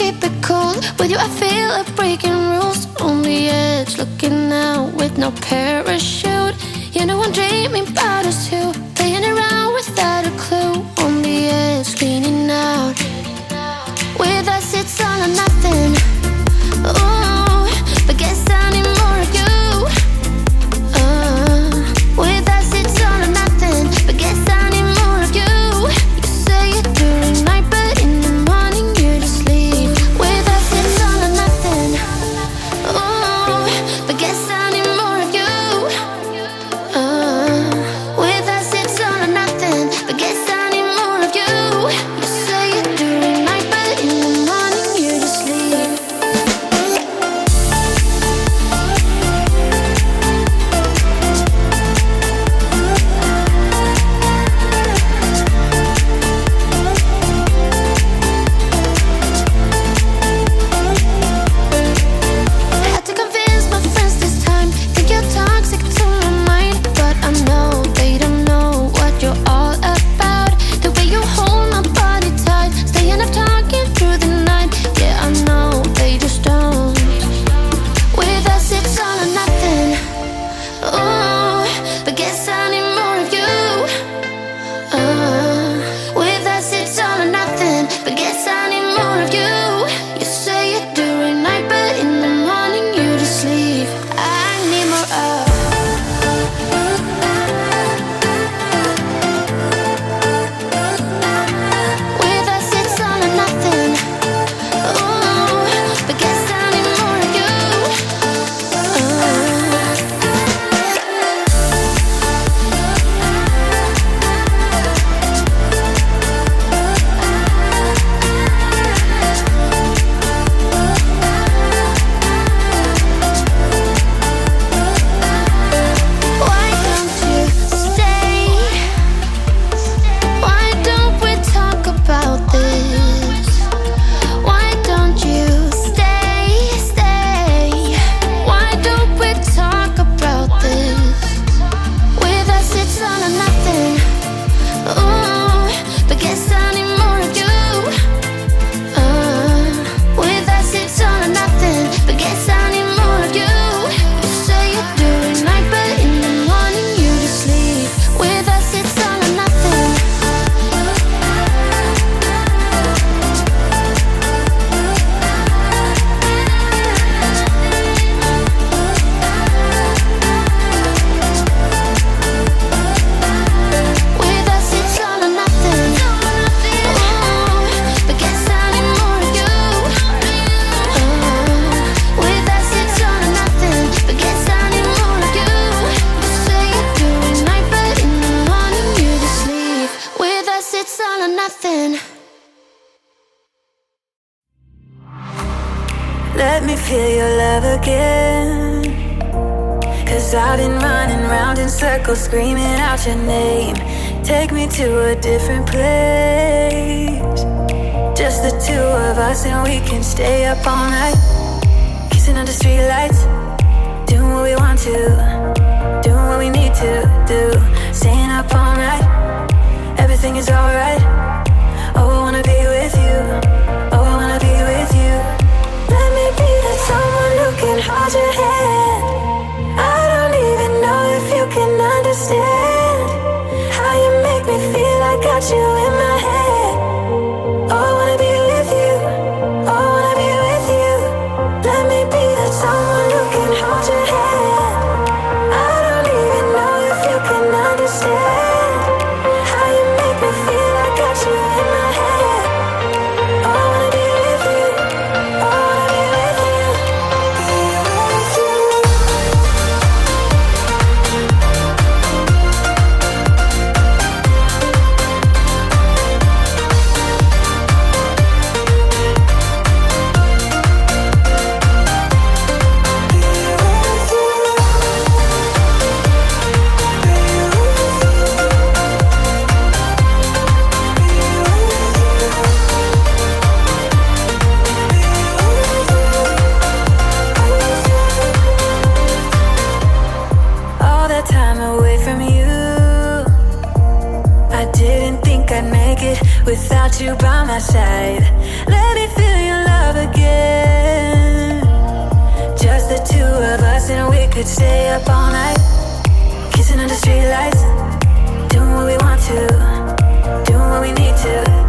keep it cool. With you I feel like breaking rules. On the edge, looking out with no parachute. You know I'm dreaming about us two, playing around without a clue. On the edge, leaning out. With us it's all or nothing. Ooh, but guess I need more of you. With us it's all or nothing, but guess I need more of you. You say it during night, but in the morning you just leave. With us it's all or nothing. Ooh, but guess I need more of you. With us it's all or nothing, but guess I need more of you. You say it during night, but in the morning you just leave. Had to convince my friends this time. Think you're toxic to my mind, but I know they don't know what you're all about. The way you hold my body tight, staying up talking through the night. Yeah, I know they just don't. With us it's all or nothing. Ooh, but guess I need more of you. With us it's all or nothing, but guess I need more of you. You say it during night, but in the morning you just leave. I need more of. With us it's all or nothing. Ooh, but guess I need more of you. Why don't you stay? Why don't we talk about this? Why don't you stay? Why don't we talk about this? With us it's all or nothing. Ooh, but guess I need more of you. With us it's all or nothing, but guess I need more of you. You say it during night, but in the morning you just leave. With us it's all or nothing. With us it's all or nothing. Ooh, but guess I need more of you. With us it's all or nothing, but guess I need more of you. You say it during night, but in the morning you just leave. With us it's all or nothing. Let me feel your love again. 'Cause I've been running round in circles, screaming out your name. Take me to a different place. Just the two of us, and we can stay up all night, kissing under streetlights, doing what we want to, doing what we need to do. Staying up all night, everything is alright. Oh, I wanna be with you. Oh, I wanna be with you. Let me be that someone who can hold your hand. I don't even know if you can understand how you make me feel. I got you in my head. Oh, I wanna be with you. Oh, I wanna be with you. Let me be that someone who can hold your hand. I don't even know if you can understand how you make me feel. I got you in my head. Oh, I wanna be with you. Oh, I wanna be with you. Be with you. Without you by my side, let me feel your love love again. Just the two of us and we could stay up all night, kissing under streetlights, doing what we want to, doing what we need to.